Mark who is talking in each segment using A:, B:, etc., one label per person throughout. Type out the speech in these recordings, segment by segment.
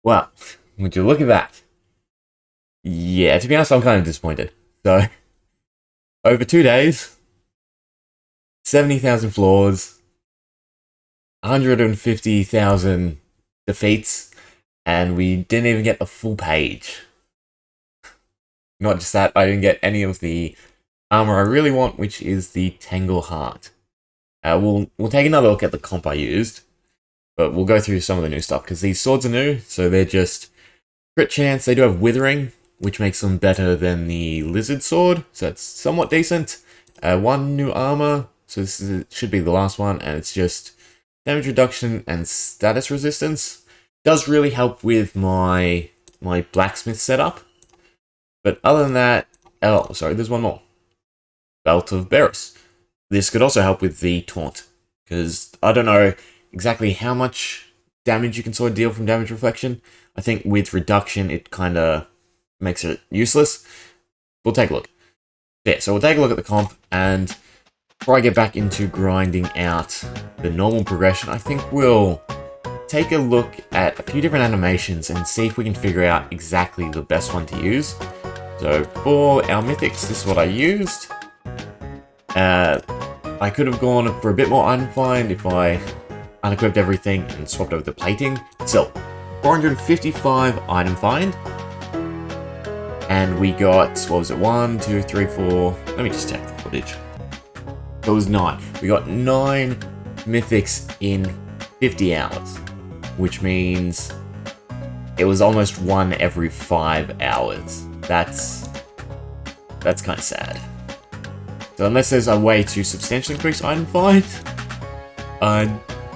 A: Well, would you look at that? Yeah, to be honest, I'm kind of disappointed. So, over 2 days, 70,000 floors, 150,000 defeats, and we didn't even get the full page. Not just that, I didn't get any of the armor I really want, which is the Tangle Heart. We'll take another look at the comp I used, but we'll go through some of the new stuff, because these swords are new, so they're just crit chance. They do have Withering, which makes them better than the Lizard Sword, so that's somewhat decent. One new armor, so should be the last one, and it's just damage reduction and status resistance. Does really help with my blacksmith setup. But other than that, oh, sorry, there's one more. Belt of Beerus. This could also help with the taunt, because I don't know exactly how much damage you can sort of deal from damage reflection. I think with reduction, it kind of makes it useless. We'll take a look. Yeah, so we'll take a look at the comp, and before I get back into grinding out the normal progression, I think we'll take a look at a few different animations and see if we can figure out exactly the best one to use. So for our mythics, this is what I used. I could have gone for a bit more item find if I unequipped everything and swapped over the plating. Still, 455 item find. And we got, what was it, 1, 2, 3, 4, let me just check the footage. It was 9. We got 9 mythics in 50 hours, which means it was almost 1 every 5 hours. That's kind of sad. So unless there's a way to substantially increase item find, I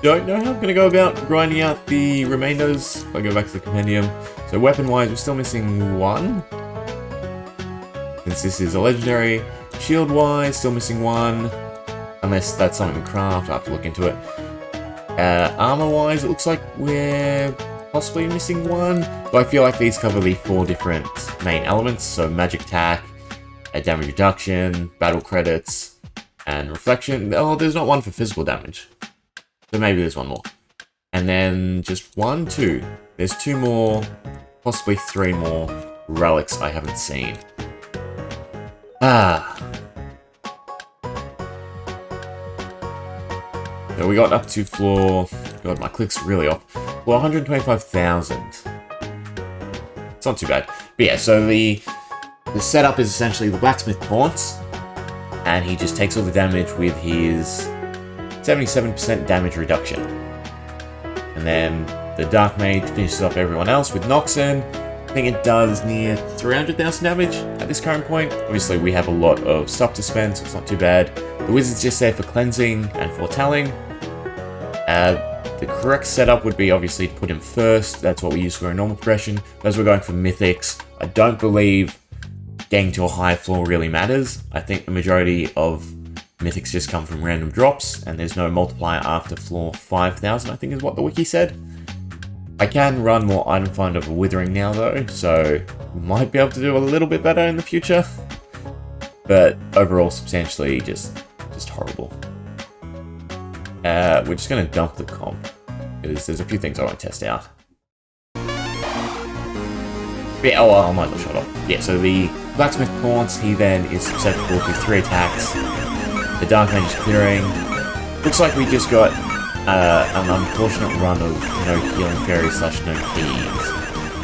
A: don't know how I'm going to go about grinding out the remainders if I go back to the compendium. So weapon-wise, we're still missing 1. Since this is a legendary. Shield-wise, still missing 1. Unless that's something we craft, I'll have to look into it. Armor-wise, it looks like we're possibly missing 1. But I feel like these cover the 4 different main elements. So magic attack, damage reduction, battle credits, and reflection. Oh, there's not one for physical damage. So maybe there's one more. And then just 1, 2. There's 2 more, possibly 3 more relics I haven't seen. So we got up to floor... God, my click's really off. Floor 125,000. It's not too bad. But yeah, so the setup is essentially the blacksmith taunts, and he just takes all the damage with his 77% damage reduction. And then the Dark Mage finishes off everyone else with Noxon. I think it does near 300,000 damage at this current point. Obviously, we have a lot of stuff to spend, so it's not too bad. The Wizard's just there for cleansing and foretelling. The correct setup would be obviously to put him first. That's what we use for a normal progression. But as we're going for mythics, I don't believe getting to a high floor really matters. I think the majority of mythics just come from random drops, and there's no multiplier after floor 5,000, I think is what the wiki said. I can run more item find over Withering now though, so might be able to do a little bit better in the future. But overall, substantially just horrible. We're just going to dump the comp, because there's a few things I want to test out. Yeah, oh, I might as well shut off. Yeah, so the Blacksmith taunts, he then is susceptible to 3 attacks. The Dark Mage is clearing. Looks like we just got an unfortunate run of no healing fairy / no keys.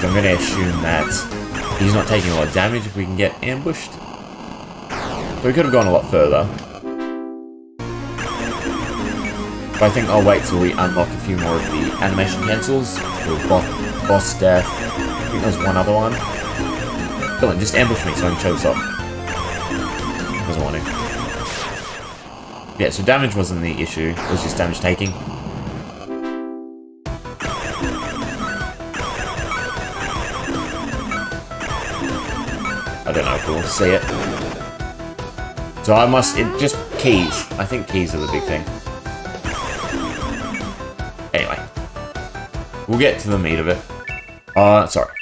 A: So I'm going to assume that he's not taking a lot of damage if we can get ambushed. So we could have gone a lot further. But I think I'll wait till we unlock a few more of the animation cancels. The boss death. I think there's one other one. Come on, just ambush me so I can show this off. Doesn't want to. Yeah, so damage wasn't the issue. It was just damage taking. I don't know if we'll see it. So just keys. I think keys are the big thing. Anyway. We'll get to the meat of it. Sorry.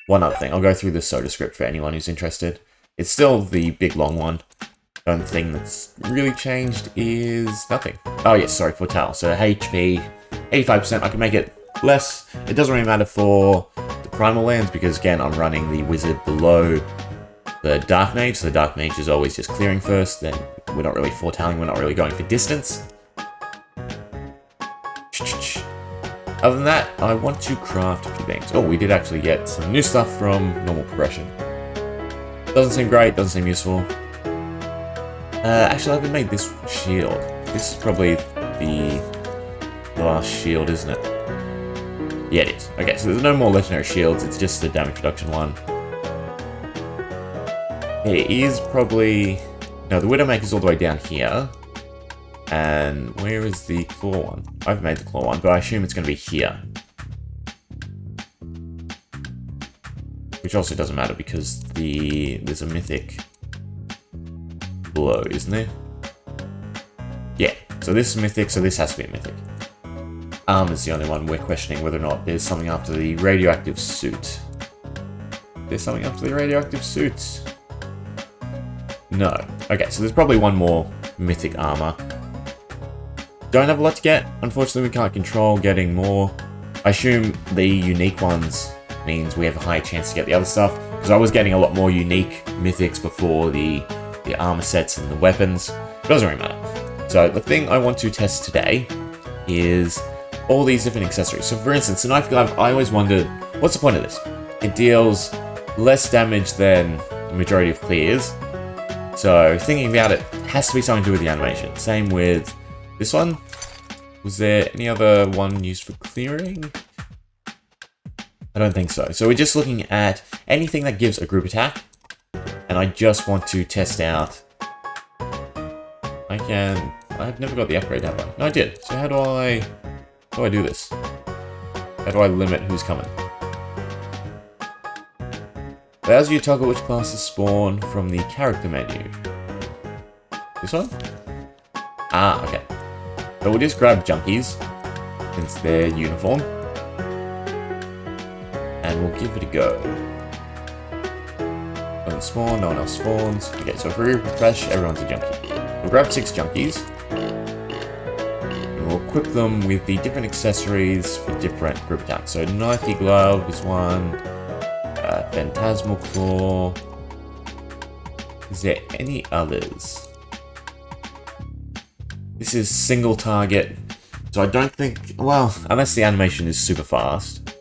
A: One other thing. I'll go through the soda script for anyone who's interested. It's still the big long one. The only thing that's really changed is nothing. Oh yes, sorry, Foretell. So HP, 85%. I can make it less. It doesn't really matter for the primal lands because, again, I'm running the wizard below the dark mage. So the dark mage is always just clearing first. Then we're not really foretelling. We're not really going for distance. Other than that, I want to craft a few things. Oh, we did actually get some new stuff from normal progression. Doesn't seem great, doesn't seem useful. Actually, I haven't made this shield. This is probably the last shield, isn't it? Yeah, it is. Okay, so there's no more legendary shields, it's just the damage reduction one. It is probably... No, the Widowmaker's all the way down here. And where is the claw one? I've made the claw one, but I assume it's going to be here. Which also doesn't matter because there's a mythic below, isn't there? Yeah, so this is mythic, so this has to be a mythic. Is the only one we're questioning whether or not there's something after the radioactive suit. There's something after the radioactive suit. No. Okay, so there's probably one more mythic armor. Don't have a lot to get. Unfortunately, we can't control getting more. I assume the unique ones means we have a higher chance to get the other stuff. Because I was getting a lot more unique mythics before the armor sets and the weapons. It doesn't really matter. So the thing I want to test today is all these different accessories. So for instance, the knife glove, I always wondered, what's the point of this? It deals less damage than the majority of clears. So thinking about it, has to be something to do with the animation. Same with this one. Was there any other one used for clearing? I don't think so. So we're just looking at anything that gives a group attack. And I just want to test out... I've never got the upgrade, have I? No, I did. So how do I do this? How do I limit who's coming? Allows you to toggle which classes spawn from the character menu. This one? Ah, okay. So we'll just grab junkies, since they're uniform. And we'll give it a go. Doesn't spawn, no one else spawns. Okay, so if we refresh, everyone's a junkie. We'll grab 6 junkies. And we'll equip them with the different accessories for different group attacks. So Knifey Glove is one. Phantasmal Claw. Is there any others? This is single target, so I don't think, well, unless the animation is super fast.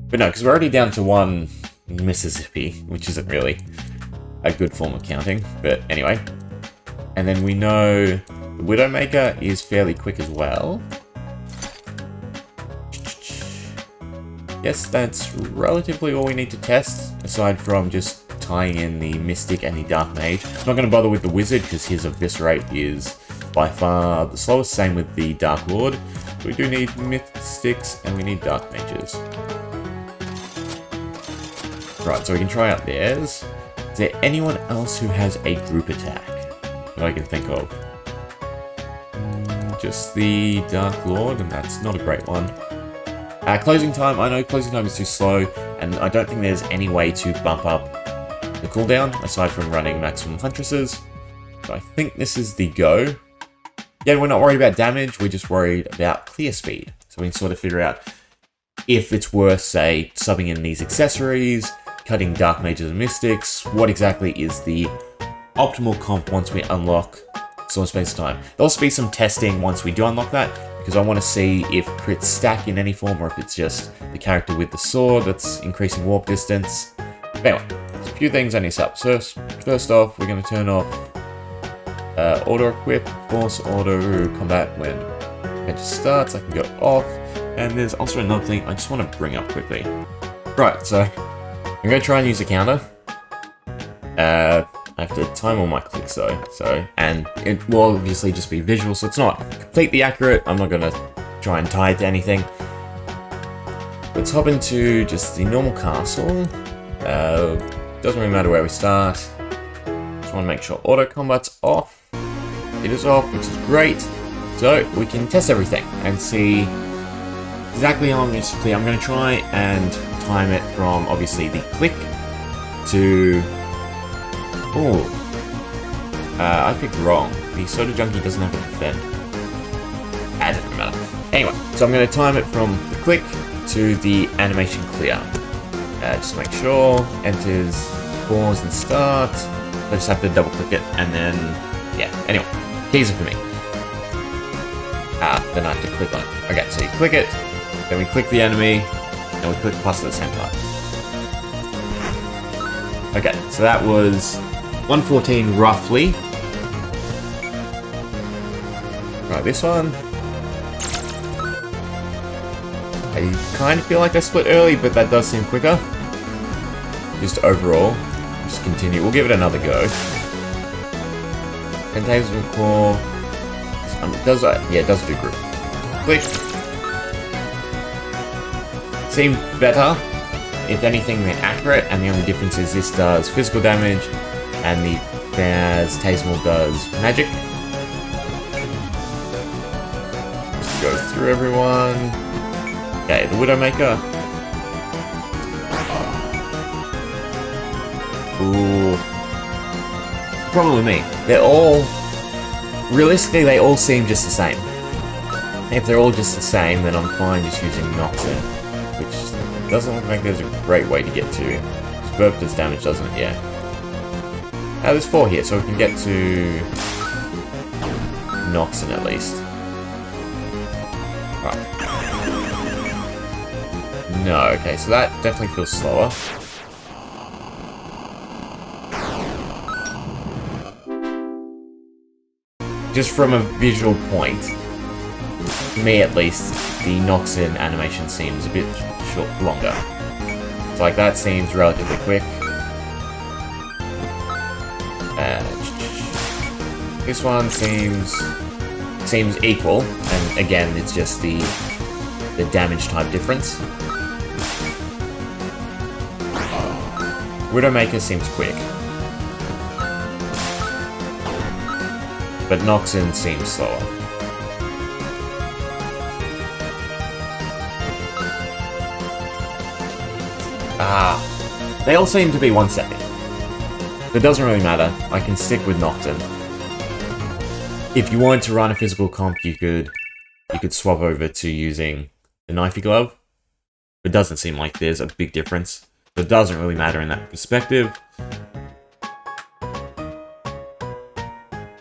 A: But no, because we're already down to 1 Mississippi, which isn't really a good form of counting, but anyway. And then we know the Widowmaker is fairly quick as well. Yes, that's relatively all we need to test, aside from just tying in the Mystic and the Dark Mage. I'm not going to bother with the Wizard, because his Eviscerate is by far the slowest, same with the Dark Lord. We do need Mythics, and we need Dark Mages. Right, so we can try out theirs. Is there anyone else who has a group attack that I can think of? Just the Dark Lord, and that's not a great one. Closing time, I know closing time is too slow, and I don't think there's any way to bump up the cooldown, aside from running maximum Huntresses. So I think this is the go. Yeah, we're not worried about damage, we're just worried about clear speed. So we can sort of figure out if it's worth, say, subbing in these accessories, cutting Dark Mages and Mystics, what exactly is the optimal comp once we unlock Sword Space Time. There'll also be some testing once we do unlock that, because I want to see if crits stack in any form, or if it's just the character with the sword that's increasing warp distance. But anyway, there's a few things I need to set up. So first off, we're going to turn off auto-equip, force auto combat when it just starts. I can go off. And there's also another thing I just want to bring up quickly. Right, so I'm going to try and use a counter. I have to time all my clicks though, and it will obviously just be visual, so it's not completely accurate. I'm not going to try and tie it to anything. Let's hop into just the normal castle. Doesn't really matter where we start. Just want to make sure auto combat's off. It is off, which is great. So we can test everything and see exactly how long it's clear. I'm going to try and time it from obviously the click to... Oh, I picked wrong. The Soda Junkie doesn't have a defend. That doesn't matter. Anyway, so I'm going to time it from the click to the animation clear. Just make sure, enters, pause and start. I just have to double click it and then, yeah, anyway, keys are for me. Then I have to click on it. Okay, so you click it, then we click the enemy, and we click plus at the same time. Okay, so that was 114 roughly. Right, this one. I kind of feel like I split early, but that does seem quicker. Just overall, just continue. We'll give it another go. And Taser Claw. Yeah, it does do group. Click. Seemed better. If anything, they're accurate, and the only difference is this does physical damage, and the Taser does magic. Just go through everyone. Okay, the Widowmaker. Ooh. Problem with me, they're all... Realistically, they all seem just the same. If they're all just the same, then I'm fine just using Noxin, which doesn't look like there's a great way to get to. Burp does damage, doesn't it? Yeah. There's 4 here, so we can get to Noxin at least. Right. No, okay, so that definitely feels slower. Just from a visual point, to me at least, the Noxin animation seems a bit longer. So like that seems relatively quick. This one seems equal, and again it's just the damage type difference. Widowmaker seems quick, but Noxin seems slower. They all seem to be 1 second. It doesn't really matter. I can stick with Noxin. If you wanted to run a physical comp, you could swap over to using the knifey glove. It doesn't seem like there's a big difference. It doesn't really matter in that perspective.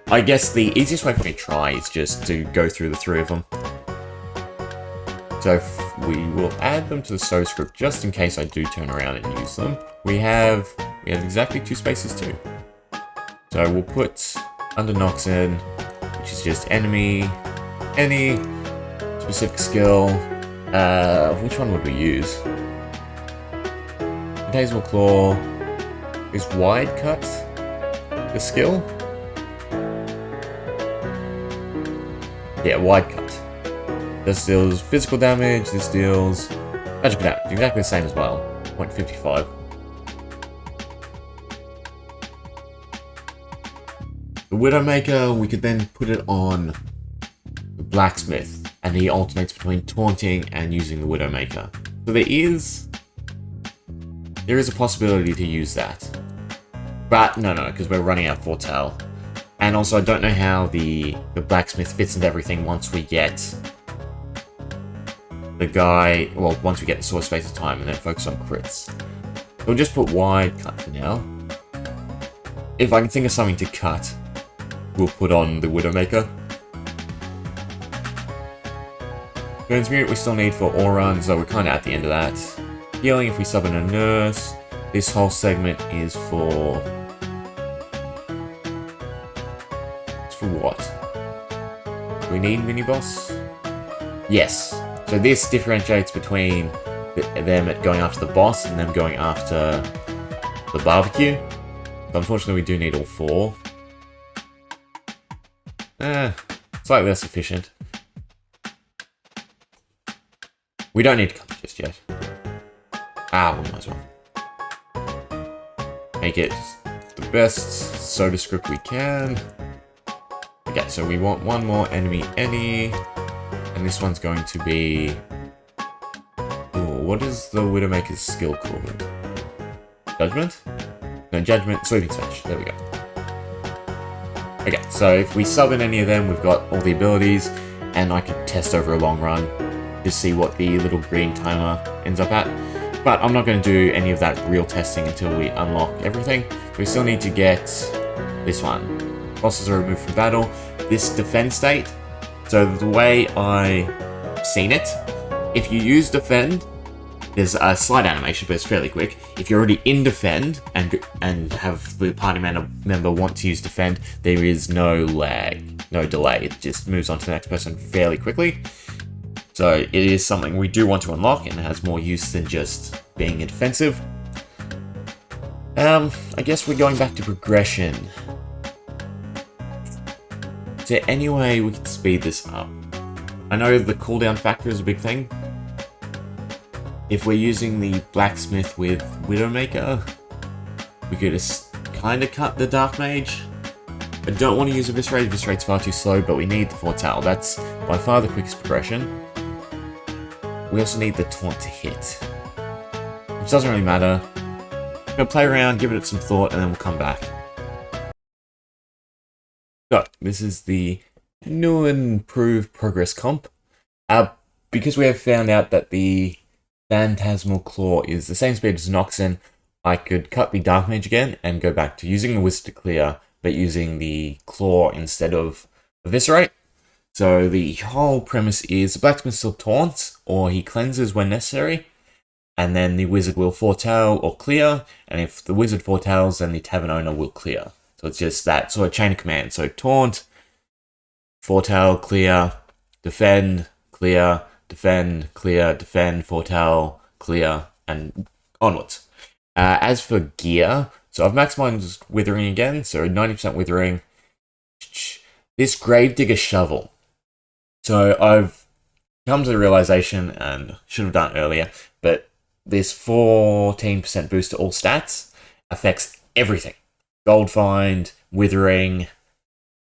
A: I guess the easiest way for me to try is just to go through the 3 of them. So we will add them to the so script just in case I do turn around and use them. We have exactly 2 spaces too. So we'll put under Noxin, which is just enemy, any specific skill. Which one would we use? Taser Claw. Is wide cut the skill? Yeah, wide cut. This deals physical damage, this deals magic damage, exactly the same as well. 0.55. The Widowmaker, we could then put it on the Blacksmith, and he alternates between taunting and using the Widowmaker. So there is a possibility to use that. But no, because we're running out of Foretell. And also, I don't know how the Blacksmith fits into everything once we get the guy, well, once we get the Sword Space of Time and then focus on crits. We'll just put wide cut for now. If I can think of something to cut, we'll put on the Widowmaker. Transmute we still need for all runs, so we're kind of at the end of that. Healing if we summon a nurse. This whole segment is for... It's for what? Do we need mini-boss? Yes. So this differentiates between them going after the boss and them going after the barbecue. But unfortunately we do need all 4. Slightly less efficient. We don't need to come just yet. We might as well. Make it the best soda script we can. Okay, so we want one more enemy any. And this one's going to be... Ooh, what is the Widowmaker's skill called? Judgment? No, Judgment, Sweeping Smash. There we go. Okay, so if we sub in any of them, we've got all the abilities, and I could test over a long run to see what the little green timer ends up at. But I'm not going to do any of that real testing until we unlock everything. We still need to get this one. Bosses are removed from battle. This defend state. So the way I've seen it, if you use defend, there's a slight animation, but it's fairly quick. If you're already in defend and have the party member want to use defend, there is no lag, no delay. It just moves on to the next person fairly quickly. So it is something we do want to unlock, and it has more use than just being a defensive. I guess we're going back to progression. Is there any way we can speed this up? I know the cooldown factor is a big thing. If we're using the blacksmith with Widowmaker, we could just kind of cut the Dark Mage. I don't want to use Eviscerate. Eviscerate's far too slow, but we need the Foretell. That's by far the quickest progression. We also need the Taunt to hit, which doesn't really matter. I'm going to play around, give it some thought, and then we'll come back. So, this is the new and improved progress comp. Because we have found out that the Phantasmal Claw is the same speed as Noxen, I could cut the Dark Mage again and go back to using the Wizard to clear, but using the Claw instead of Eviscerate. So the whole premise is the Blacksmith still taunts, or he cleanses when necessary, and then the Wizard will foretell or clear, and if the Wizard foretells, then the Tavern Owner will clear. So it's just that sort of chain of command. So taunt, foretell, clear, defend, clear, defend, clear, defend, foretell, clear, and onwards. As for gear, so I've maximized Withering again, so 90% Withering. This Gravedigger Shovel. So I've come to the realization, and should have done it earlier, but this 14% boost to all stats affects everything. Gold Find, Withering,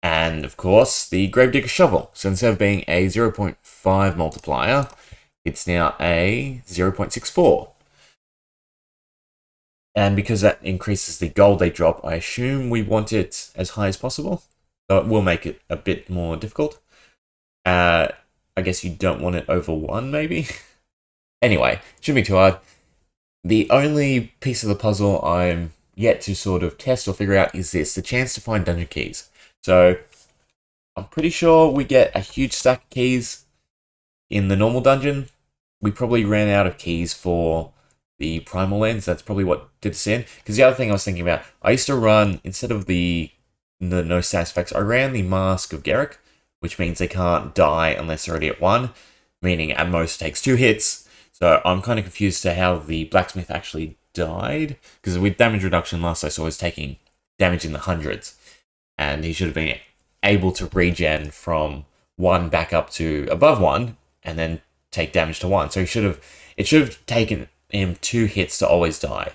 A: and of course the Gravedigger Shovel. So instead of being a 0.5 multiplier, it's now a 0.64. And because that increases the gold they drop, I assume we want it as high as possible. So it will make it a bit more difficult. I guess you don't want it over 1, maybe? Anyway, shouldn't be too hard. The only piece of the puzzle I'm yet to sort of test or figure out is this, the chance to find dungeon keys. So, I'm pretty sure we get a huge stack of keys in the normal dungeon. We probably ran out of keys for the Primal Lands. That's probably what did us in. Because the other thing I was thinking about, I used to run, instead of the no status effects, I ran the Mask of Garrick, which means they can't die unless they're already at 1, meaning at most it takes 2 hits. So I'm kind of confused to how the blacksmith actually died, because with damage reduction last I saw was taking damage in the hundreds, and he should have been able to regen from 1 back up to above 1, and then take damage to 1. So it should have taken him 2 hits to always die.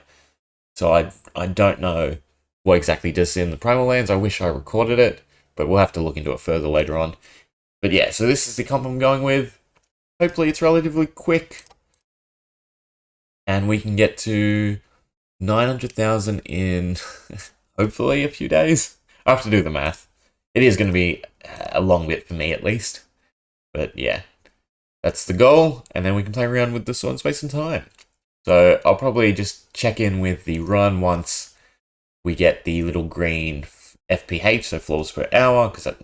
A: So I don't know what exactly does in the Primal Lands. I wish I recorded it, but we'll have to look into it further later on. But yeah, so this is the comp I'm going with. Hopefully it's relatively quick, and we can get to 900,000 in hopefully a few days. I have to do the math. It is going to be a long bit for me at least. But yeah, that's the goal, and then we can play around with the Sword in Space and Time. So I'll probably just check in with the run once we get the little green FPH, so floors per hour, because so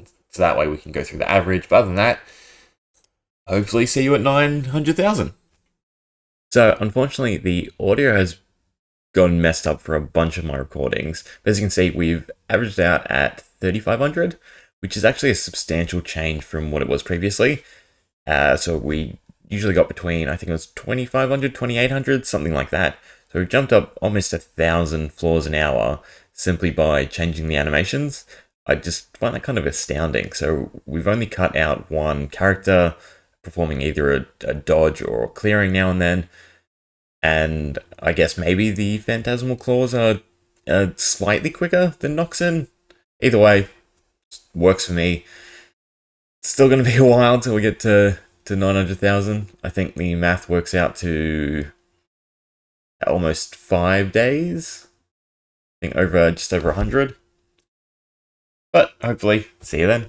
A: that way we can go through the average. But other than that, hopefully see you at 900,000. So unfortunately, the audio has gone messed up for a bunch of my recordings. But as you can see, we've averaged out at 3,500, which is actually a substantial change from what it was previously. So we usually got between, I think it was 2,500, 2,800, something like that. So we've jumped up almost 1,000 floors an hour simply by changing the animations. I just find that kind of astounding. So we've only cut out one character performing either a dodge or clearing now and then. And I guess maybe the Phantasmal Claws are slightly quicker than Noxen. Either way, works for me. Still going to be a while till we get to 900,000. I think the math works out to almost 5 days. I think just over 100. But hopefully, see you then.